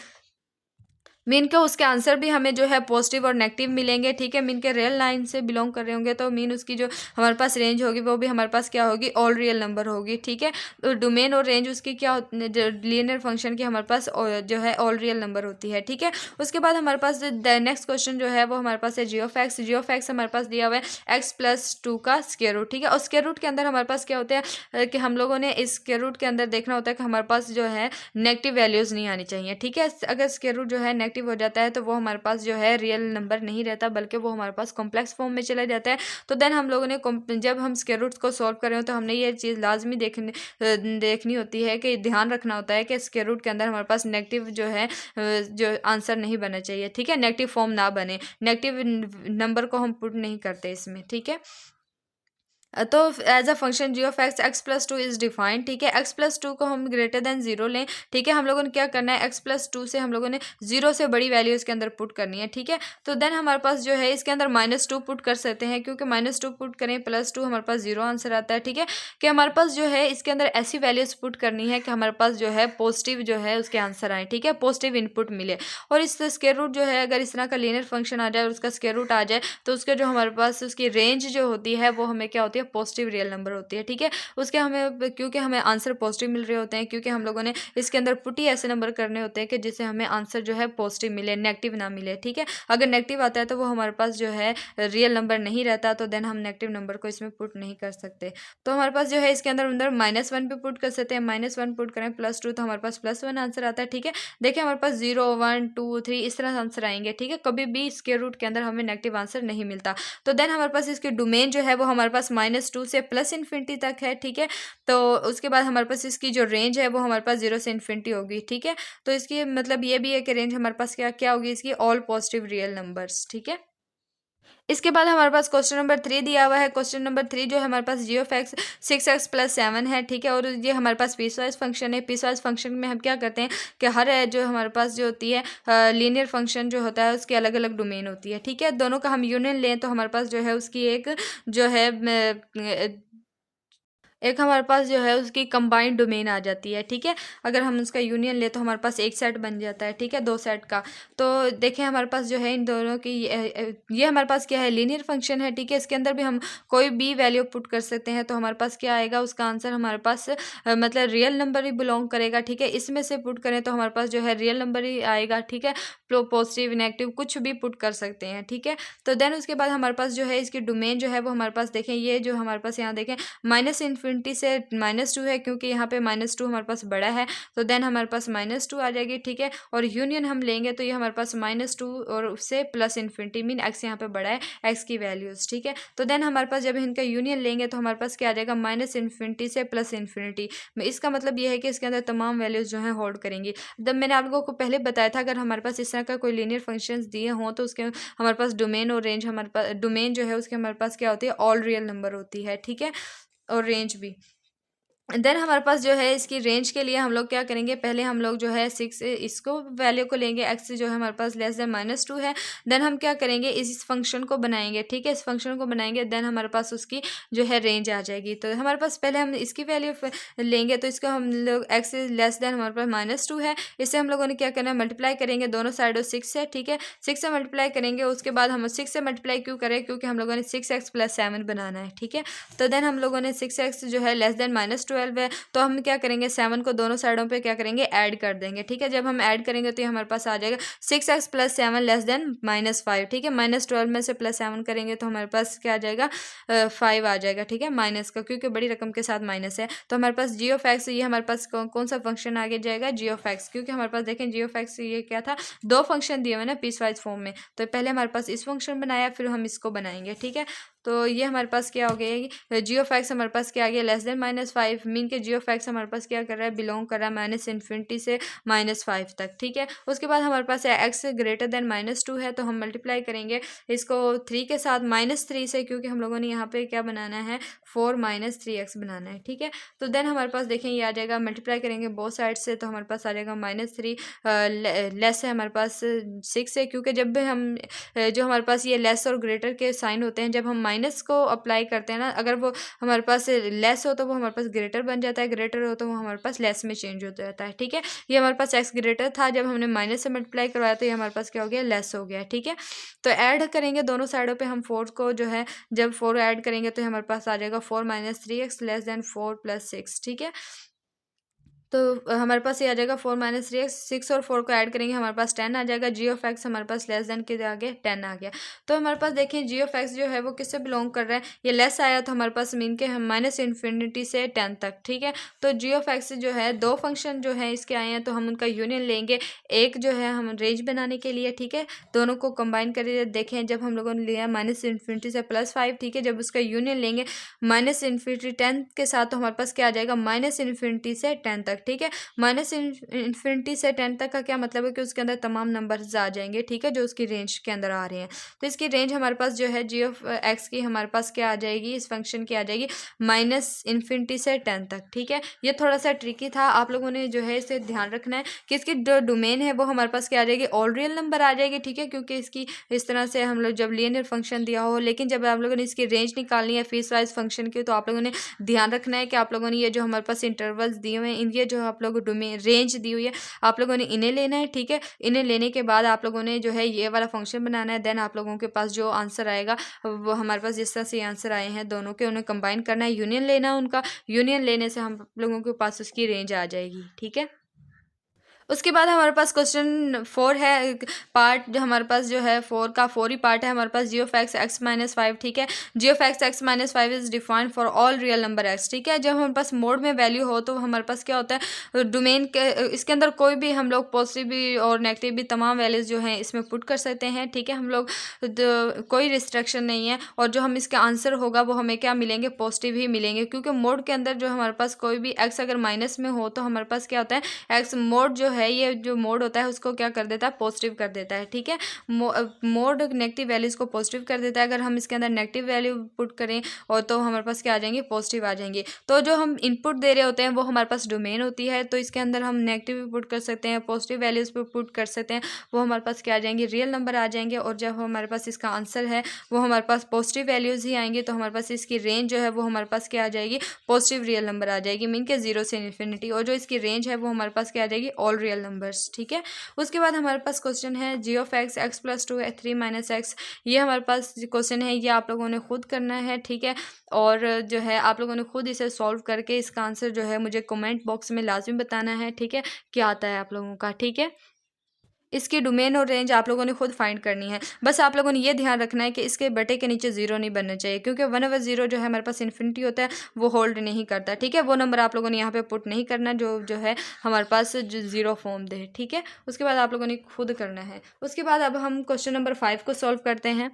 मीन के उसके आंसर भी हमें जो है पॉजिटिव और नेगेटिव मिलेंगे। ठीक है, मीन के रियल लाइन से बिलोंग कर रहे होंगे तो मीन उसकी जो हमारे पास रेंज होगी वो भी हमारे पास क्या होगी, ऑल रियल नंबर होगी। ठीक है, तो डोमेन और रेंज उसकी क्या लीनियर फंक्शन की हमारे पास जो है ऑल रियल नंबर होती है। ठीक है, उसके बाद हमारे पास नेक्स्ट क्वेश्चन जो है वो हमारे पास है G of X. G of X हमारे पास दिया हुआ है x+2 का स्क्वायर रूट। ठीक है, और स्क्वायर रूट के अंदर हमारे पास क्या होते हैं कि हम लोगों ने इस स्क्वायर रूट के अंदर देखना होता है कि हमारे पास जो है नेगेटिव वैल्यूज नहीं आनी चाहिए। ठीक है, अगर स्क्वायर रूट जो है नेगेटिव हो जाता है तो वो हमारे पास जो है रियल नंबर नहीं रहता, बल्कि वो हमारे पास कॉम्प्लेक्स फॉर्म में चला जाता है। तो देन हम लोगों ने जब हम स्क्वायर रूट्स को सॉल्व कर रहे हो तो हमने ये चीज़ लाजमी देखनी होती है कि ध्यान रखना होता है कि स्क्वायर रूट के अंदर हमारे पास नेगेटिव जो है जो आंसर नहीं बनना चाहिए। ठीक है, नेगेटिव फॉर्म ना बने, नेगेटिव नंबर को हम पुट नहीं करते इसमें। ठीक है, तो as a function G of x+2 is defined. ठीक है, x+2 को हम ग्रेटर देन 0 लें। ठीक है, हम लोगों ने क्या करना है, x+2 से हम लोगों ने 0 से बड़ी वैल्यू इसके अंदर पुट करनी है। ठीक है, तो देन हमारे पास जो है इसके अंदर -2 पुट कर सकते हैं, क्योंकि -2 पुट करें +2 हमारे पास 0 आंसर आता है। ठीक है, कि हमारे पास जो है इसके अंदर ऐसी वैल्यूज पुट करनी है कि हमारे पास जो है पॉजिटिव जो है उसके आंसर आए। ठीक है, पॉजिटिव इनपुट मिले। और इस स्क्वायर रूट जो है अगर इस तरह का लीनियर फंक्शन आ जाए और उसका स्क्वायर रूट आ जाए तो उसके जो हमारे पास उसकी रेंज जो होती है वो हमें क्या होती है, पॉजिटिव रियल नंबर होती है। ठीक है, उसके हमें क्योंकि हमें आंसर पॉजिटिव मिल रहे होते हैं, क्योंकि हम लोगों ने इसके अंदर पुट ही ऐसे नंबर करने होते हैं कि जिससे हमें आंसर जो है पॉजिटिव मिले, नेगेटिव ना मिले। ठीक है, अगर नेगेटिव आता है तो वो हमारे पास जो है रियल नंबर नहीं रहता, तो देन हम नेगेटिव नंबर को इसमें पुट नहीं कर सकते। तो हमारे पास जो है इसके अंदर अंदर -1 भी पुट कर सकते हैं, -1 पुट करें +2 तो हमारे पास +1 आंसर आता है। ठीक है, देखिए हमारे पास 0 1 2 3 इस तरह आंसर आएंगे। ठीक है, कभी भी स्क्वायर रूट के अंदर हमें नेगेटिव आंसर नहीं मिलता। तो देन हमारे पास इसकी डोमेन जो है वो हमारे पास -2 से प्लस इन्फिनिटी तक है। ठीक है, तो उसके बाद हमारे पास इसकी जो रेंज है वो हमारे पास 0 से इन्फिनिटी होगी। ठीक है, तो इसकी मतलब ये भी है कि रेंज हमारे पास क्या क्या होगी, इसकी ऑल पॉजिटिव रियल नंबर्स। ठीक है, इसके बाद हमारे पास क्वेश्चन नंबर 3 दिया हुआ है। क्वेश्चन नंबर 3 जो है हमारे पास जी ऑफ एक्स 6x+7 है। ठीक है, और ये हमारे पास पीसवाइज फंक्शन है। पीसवाइज फंक्शन में हम क्या करते हैं कि हर जो हमारे पास जो होती है लीनियर फंक्शन जो होता है उसकी अलग अलग डोमेन होती है। ठीक है, दोनों का हम यूनियन लें तो हमारे पास जो है उसकी एक जो है एक हमारे पास जो है उसकी कंबाइंड डोमेन आ जाती है। ठीक है, अगर हम उसका यूनियन ले तो हमारे पास एक सेट बन जाता है। ठीक है, दो सेट का। तो देखें हमारे पास जो है इन दोनों की ये हमारे पास क्या है, लीनियर फंक्शन है। ठीक है, इसके अंदर भी हम कोई भी वैल्यू पुट कर सकते हैं तो हमारे पास क्या आएगा, उसका आंसर हमारे पास मतलब रियल नंबर ही बिलोंग करेगा। ठीक है, इसमें से पुट करें तो हमारे पास जो है रियल नंबर ही आएगा। ठीक है, पॉजिटिव नेगेटिव कुछ भी पुट कर सकते हैं। ठीक है, तो देन उसके बाद हमारे पास जो है इसकी डोमेन जो है वो हमारे पास देखें, ये जो हमारे पास यहाँ देखें माइनस इन्फिनिटी से -2 है, क्योंकि यहाँ पे -2 हमारे पास बड़ा है, तो देन हमारे पास -2 आ जाएगी। ठीक है, और यूनियन हम लेंगे तो ये हमारे पास -2 और उससे प्लस इन्फिनिटी, मीन एक्स यहाँ पे बड़ा है, एक्स की वैल्यूज। ठीक है, तो देन हमारे पास जब इनका यूनियन लेंगे तो हमारे पास क्या आ जाएगा, -इन्फिनिटी से प्लस इन्फिनिटी। इसका मतलब ये है कि इसके अंदर तमाम वैल्यूज जो है होल्ड करेंगी। जब मैंने आप लोगों को पहले बताया था अगर हमारे पास इस तरह का कोई लीनियर फंक्शंस दिए हों तो उसके हमारे पास डोमेन और रेंज, हमारे पास डोमेन जो है उसके हमारे पास क्या होती है, ऑल रियल नंबर होती है। ठीक है, और रेंज भी। देन हमारे पास जो है इसकी रेंज के लिए हम लोग क्या करेंगे, पहले हम लोग जो है 6 इसको वैल्यू को लेंगे, एक्स जो है हमारे पास लेस देन -2 है। देन हम क्या करेंगे, इस फंक्शन को बनाएंगे, ठीक है, इस फंक्शन को बनाएंगे। देन हमारे पास उसकी जो है रेंज आ जाएगी। तो हमारे पास पहले हम इसकी वैल्यू लेंगे, तो इसको हम लोग एक्स लेस देन हमारे पास -2 है, इससे हम लोगों ने क्या करना है, मल्टीप्लाई करेंगे दोनों साइडों 6 से, ठीक है, 6 से मल्टीप्लाई करेंगे। उसके बाद हम 6 से मल्टीप्लाई क्यों करें, क्योंकि हम लोगों ने 6x + 7 बनाना है, ठीक है। तो देन हम लोगों ने 6x जो है लेस देन -12 है, तो हम क्या करेंगे, 7 को दोनों साइडों पे क्या करेंगे, ऐड कर देंगे, ठीक है। जब हम ऐड करेंगे तो ये हमारे पास आ जाएगा 6x + 7 लेस देन -5, ठीक है। -12 में से +7 करेंगे तो हमारे पास क्या आ जाएगा, 5 आ जाएगा, ठीक है, माइनस का, क्योंकि बड़ी रकम के साथ माइनस है। तो हमारे पास जी ऑफ एक्स, ये हमारे पास कौन सा फंक्शन आगे जाएगा, जी ऑफ एक्स, क्योंकि हमारे पास देखें जी ऑफ एक्स ये क्या था, दो फंक्शन दिए हुए ना पीस वाइज फॉर्म में। तो पहले हमारे पास इस फंक्शन बनाया, फिर हम इसको बनाएंगे, ठीक है। तो ये हमारे पास क्या हो गया, जी ऑफ एक्स हमारे पास क्या आ गया, लेस देन -5, मीन के जी ऑफ एक्स हमारे पास क्या कर रहा है, बिलोंग कर रहा है -∞ से -5 तक, ठीक है। उसके बाद हमारे पास एक्स ग्रेटर देन -2 है, तो हम मल्टीप्लाई करेंगे इसको 3 के साथ, -3 से, क्योंकि हम लोगों ने यहाँ पे क्या बनाना है, 4 - 3x बनाना है, ठीक है। तो देन हमारे पास देखें ये आ जाएगा, मल्टीप्लाई करेंगे बोथ साइड से, तो हमारे पास आ जाएगा -3 लेस है हमारे पास 6 है, क्योंकि जब भी हम जो हमारे पास ये लेस और ग्रेटर के साइन होते हैं, जब हम माइनस को अप्लाई करते हैं ना, अगर वो हमारे पास लेस हो तो वो हमारे पास ग्रेटर बन जाता है, ग्रेटर हो तो वो हमारे पास लेस में चेंज हो जाता है, ठीक है। ये हमारे पास एक्स ग्रेटर था, जब हमने माइनस से मल्टीप्लाई करवाया तो ये हमारे पास क्या हो गया, लेस हो गया, ठीक है। तो ऐड करेंगे दोनों साइडों पे हम 4 को जो है, जब 4 ऐड करेंगे तो हमारे पास आ जाएगा 4 - 3x लेस देन 4 + 6, ठीक है। तो हमारे पास ये आ जाएगा 4 - 3x, 6 और 4 को ऐड करेंगे हमारे पास 10 आ जाएगा। जी ऑफ एक्स हमारे पास लेस देन के आगे 10 आ गया। तो हमारे पास देखें जी ऑफ एक्स जो है वो किससे बिलोंग कर रहा है, ये लेस आया तो हमारे पास मीन के हम -∞ से 10 तक, ठीक है। तो जी ऑफ एक्स जो है, दो फंक्शन जो है इसके आए हैं, तो हम उनका यूनियन लेंगे, एक जो है हम रेंज बनाने के लिए, ठीक है, दोनों को कंबाइन करके देखें, जब हम लोगों ने लिया -∞ से +5, ठीक है, जब उसका यूनियन लेंगे -∞ 10 के साथ, तो हमारे पास क्या आ जाएगा, -∞ से 10 तक, ठीक है। -∞ से 10 तक का क्या मतलब है कि उसके अंदर तमाम नंबर्स आ जाएंगे, ठीक है, जो उसकी रेंज के अंदर आ रहे हैं। तो इसकी रेंज हमारे पास जो है जी ऑफ एक्स की हमारे पास क्या आ जाएगी, इस फंक्शन की आ जाएगी -∞ से 10 तक, ठीक है। ये थोड़ा सा ट्रिकी था, आप लोगों ने जो है इसे ध्यान रखना है कि इसकी जो डोमेन है वो हमारे पास क्या आ जाएगी, ऑल रियल नंबर आ जाएगी, ठीक है, क्योंकि इसकी इस तरह से हम लोग जब लीनियर फंक्शन दिया हो, लेकिन जब आप लोगों ने इसकी रेंज निकालनी है पीस वाइज फंक्शन की, तो आप लोगों ने ध्यान रखना है कि आप लोगों ने ये जो हमारे पास इंटरवल्स दिए हुए हैं, इनके जो आप लोग डोमेन रेंज दी हुई है, आप लोगों ने इन्हें लेना है, ठीक है। इन्हें लेने के बाद आप लोगों ने जो है ये वाला फंक्शन बनाना है। देन आप लोगों के पास जो आंसर आएगा, वो हमारे पास जिस तरह से आंसर आए हैं दोनों के, उन्हें कंबाइन करना है, यूनियन लेना है उनका, यूनियन लेने से हम लोगों के पास उसकी रेंज आ जाएगी, ठीक है। उसके बाद हमारे पास क्वेश्चन 4 है, पार्ट जो हमारे पास जो है 4 का 4 ही पार्ट है हमारे पास, जी ऑफ एक्स x-5, ठीक है। G of X x-5 is defined for all real number x, ठीक है। जब हमारे पास मोड में वैल्यू हो तो हमारे पास क्या होता है, डोमेन के इसके अंदर कोई भी हम लोग पॉजिटिव भी और नेगेटिव भी तमाम वैल्यूज जो हैं इसमें पुट कर सकते हैं, ठीक है। हम लोग कोई रिस्ट्रिक्शन नहीं है, और जो हम इसका आंसर होगा वो हमें क्या मिलेंगे, पॉजिटिव ही मिलेंगे, क्योंकि मोड के अंदर जो हमारे पास कोई भी x अगर माइनस में हो तो हमारे पास क्या होता है, एक्स मोड जो है, ये जो मोड होता है उसको क्या कर देता है, पॉजिटिव कर देता है, ठीक है। मोड नेगेटिव वैल्यूज को पॉजिटिव कर देता है। अगर हम इसके अंदर नेगेटिव वैल्यू पुट करें और तो हमारे पास क्या आ जाएंगे, पॉजिटिव आ जाएंगे। तो जो हम इनपुट दे रहे होते हैं वो हमारे पास डोमेन होती है, तो इसके अंदर हम नेगेटिव भी पुट कर सकते हैं, पॉजिटिव वैल्यूज पे पुट कर सकते हैं, वो हमारे पास क्या आ जाएंगे, रियल नंबर आ जाएंगे। और जब हमारे पास इसका आंसर है वो हमारे पास पॉजिटिव वैल्यूज ही आएंगे, तो हमारे पास इसकी रेंज जो है वो हमारे पास क्या आ जाएगी, पॉजिटिव रियल नंबर आ जाएगी, मीन के 0 से इन्फिनिटी। और जो इसकी रेंज है वो हमारे पास क्या आ जाएगी, ऑल रियल नंबर्स, ठीक है। उसके बाद हमारे पास क्वेश्चन है G of x x+2 3 - x, ये हमारे पास क्वेश्चन है, ये आप लोगों ने खुद करना है, ठीक है। और जो है आप लोगों ने खुद इसे सॉल्व करके इसका आंसर जो है मुझे कमेंट बॉक्स में लाजमी बताना है, ठीक है, क्या आता है आप लोगों का, ठीक है। इसकी डोमेन और रेंज आप लोगों ने खुद फाइंड करनी है। बस आप लोगों ने ये ध्यान रखना है कि इसके बटे के नीचे 0 नहीं बनना चाहिए, क्योंकि 1/0 जो है हमारे पास इन्फिनिटी होता है, वो होल्ड नहीं करता, ठीक है। वो नंबर आप लोगों ने यहाँ पे पुट नहीं करना जो है हमारे पास जो 0 फॉर्म दे, ठीक है। उसके बाद आप लोगों ने खुद करना है। उसके बाद अब हम क्वेश्चन नंबर 5 को सॉल्व करते हैं।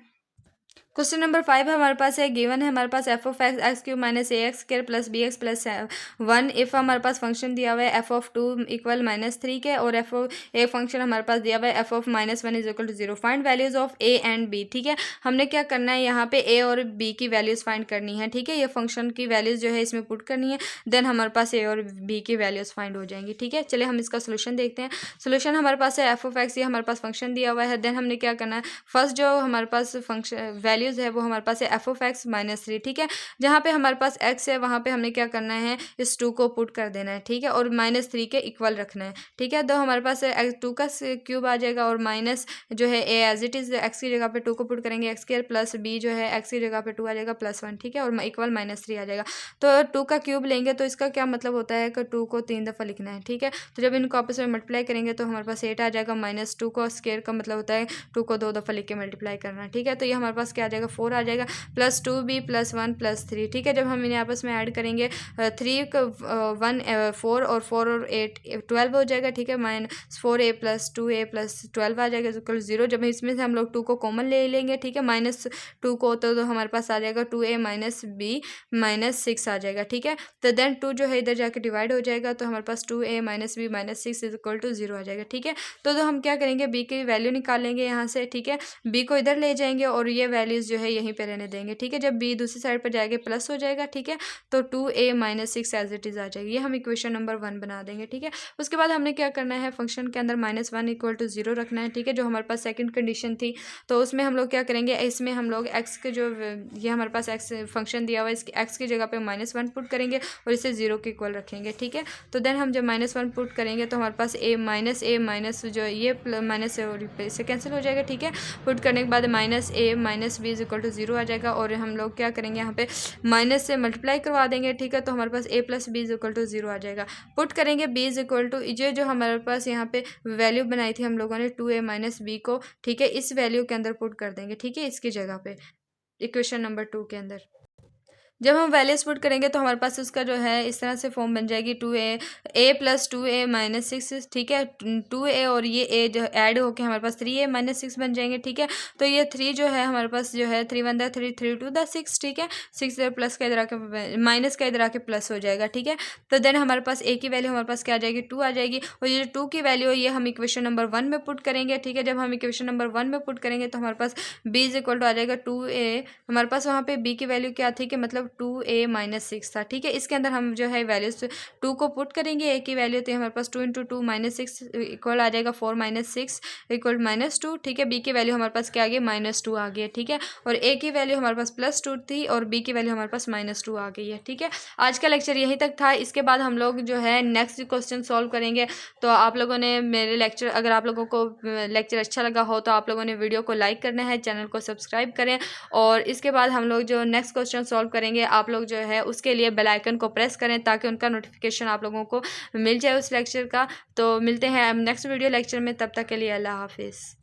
क्वेश्चन नंबर 5 हमारे पास है, गिवन है हमारे पास F of X X cube minus A X square plus B X plus 1 if हमारे पास फंक्शन दिया हुआ है एफ ऑफ 2 इक्वल -3 के, और एफ ऑफ एक फंक्शन हमारे पास दिया हुआ है F of -1 is equal to 0। Find values of A and B. ठीक है, हमने क्या करना है यहाँ पे ए और बी की वैल्यूज फाइंड करनी है। ठीक है, ये फंक्शन की वैल्यूज जो है इसमें पुट करनी है, देन हमारे पास ए और बी की वैल्यूज फाइंड हो जाएंगी। ठीक है, चलिए हम इसका सोल्यूशन देखते हैं। सोल्यूशन हमारे पास है एफ ऑफ एक्स, ये हमारे पास फंक्शन दिया हुआ है। देन हमने क्या करना है, फर्स्ट जो हमारे पास फंक्शन वैल्यूज है वो हमारे पास एफ ऑफ एक्स -3। ठीक है, जहाँ पे हमारे पास एक्स है वहाँ पे हमने क्या करना है, इस 2 को पुट कर देना है। ठीक है, और -3 के इक्वल रखना है। ठीक है, तो हमारे पास 2 का क्यूब आ जाएगा, और माइनस जो है ए एज इट इज़ एक्स की जगह पे 2 को पुट करेंगे, एक्स स्क्वायर प्लस बी जो है एक्स की जगह पे 2 आ जाएगा +1। ठीक है, और इक्वल -3 आ जाएगा। तो 2 का क्यूब लेंगे तो इसका क्या मतलब होता है कि 2 को 3 दफ़ा लिखना है। ठीक है, तो जब इनको आपस में मल्टीप्लाई करेंगे तो हमारे पास 8 आ जाएगा। -2 को स्क्वायर का मतलब होता है 2 को 2 दफ़ा लिख के मल्टीप्लाई करना। ठीक है, तो ये हमारे पास क्या आ जाएगा, 4 आ जाएगा, +2b +1 +3। ठीक है, जब हम इन्हें आपस में ऐड करेंगे 3 1 4 और 4 और 8 12 हो जाएगा। ठीक है, -4a + 2a + 12 आ जाएगा इक्वल 0। जब इसमें से हम लोग 2 को कॉमन ले लेंगे, ठीक है, -2 को तो हमारे पास आ जाएगा 2a - b -6 आ जाएगा। ठीक है, तो देन 2 जो है इधर जाके डिवाइड हो जाएगा, तो हमारे पास 2a - b -6 इक्वल टू 0 आ जाएगा। ठीक है, तो हम क्या करेंगे, b की वैल्यू निकालेंगे यहाँ से। ठीक है, b को इधर ले जाएंगे और ये वैल्यूज़ जो है यहीं पे रहने देंगे। ठीक है, जब b दूसरी साइड पर जाएगा प्लस हो जाएगा। ठीक है, तो 2a - 6 एज इट इज़ आ जाएगी। ये हम इक्वेशन नंबर 1 बना देंगे। ठीक है, उसके बाद हमने क्या करना है, फंक्शन के अंदर -1 इक्वल टू 0 रखना है। ठीक है, जो हमारे पास सेकंड कंडीशन थी, तो उसमें हम लोग क्या करेंगे, इसमें हम लोग x के जो ये हमारे पास x फंक्शन दिया हुआ है, इसकी x की जगह पे -1 पुट करेंगे और इसे 0 के इक्वल रखेंगे। ठीक है, तो देन हम जब -1 पुट करेंगे तो हमारे पास a माइनस जो ये माइनस से कैंसिल हो जाएगा। ठीक है, पुट करने के बाद -a - b is equal to 0 आ जाएगा, और हम लोग क्या करेंगे, यहाँ पे माइनस से मल्टीप्लाई करवा देंगे। ठीक है, तो हमारे पास a + b is equal to 0 आ जाएगा। पुट करेंगे b इज इक्वल टू ये जो हमारे पास यहाँ पे वैल्यू बनाई थी हम लोगों ने 2a - b को, ठीक है, इस वैल्यू के अंदर पुट कर देंगे। ठीक है, इसकी जगह पे इक्वेशन नंबर 2 के अंदर जब हम वैल्यूज पुट करेंगे तो हमारे पास उसका जो है इस तरह से फॉर्म बन जाएगी 2a + 2a - 6। ठीक है, 2a और ये a जो ऐड होके हमारे पास 3a - 6 बन जाएंगे। ठीक है, तो ये 3 जो है हमारे पास जो है 3 1 3 3 2 6। ठीक है, 6 प्लस का इधर आके माइनस का इधर आके प्लस हो जाएगा। ठीक है, तो देन हमारे पास a की वैल्यू हमारे पास क्या आ जाएगी, 2 आ जाएगी, और ये जो 2 की वैल्यू है ये हम इक्वेशन नंबर 1 में पुट करेंगे। ठीक है, जब हम इक्वेशन नंबर 1 में पुट करेंगे तो हमारे पास b इज इक्वल टू आ जाएगा 2a। हमारे पास वहाँ पे b की वैल्यू क्या थी कि मतलब 2a - 6 था। ठीक है, इसके अंदर हम जो है वैल्यूज 2 को पुट करेंगे, a की वैल्यू तो हमारे पास 2 × 2 - 6 इक्वल आ जाएगा 4 - 6 इक्वल -2। ठीक है, b की वैल्यू हमारे पास क्या आ गई, -2 आ गई है। ठीक है, और a की वैल्यू हमारे पास +2 थी और b की वैल्यू हमारे पास -2 आ गई है। ठीक है, आज का लेक्चर यहीं तक था। इसके बाद हम लोग जो है नेक्स्ट क्वेश्चन सॉल्व करेंगे। तो आप लोगों ने मेरे लेक्चर, अगर आप लोगों को लेक्चर अच्छा लगा हो तो आप लोगों ने वीडियो को लाइक करना है, चैनल को सब्सक्राइब करें, और इसके बाद हम लोग जो नेक्स्ट क्वेश्चन सॉल्व करेंगे आप लोग जो है उसके लिए बेल आइकन को प्रेस करें ताकि उनका नोटिफिकेशन आप लोगों को मिल जाए उस लेक्चर का। तो मिलते हैं नेक्स्ट वीडियो लेक्चर में, तब तक के लिए अल्लाह हाफिज़।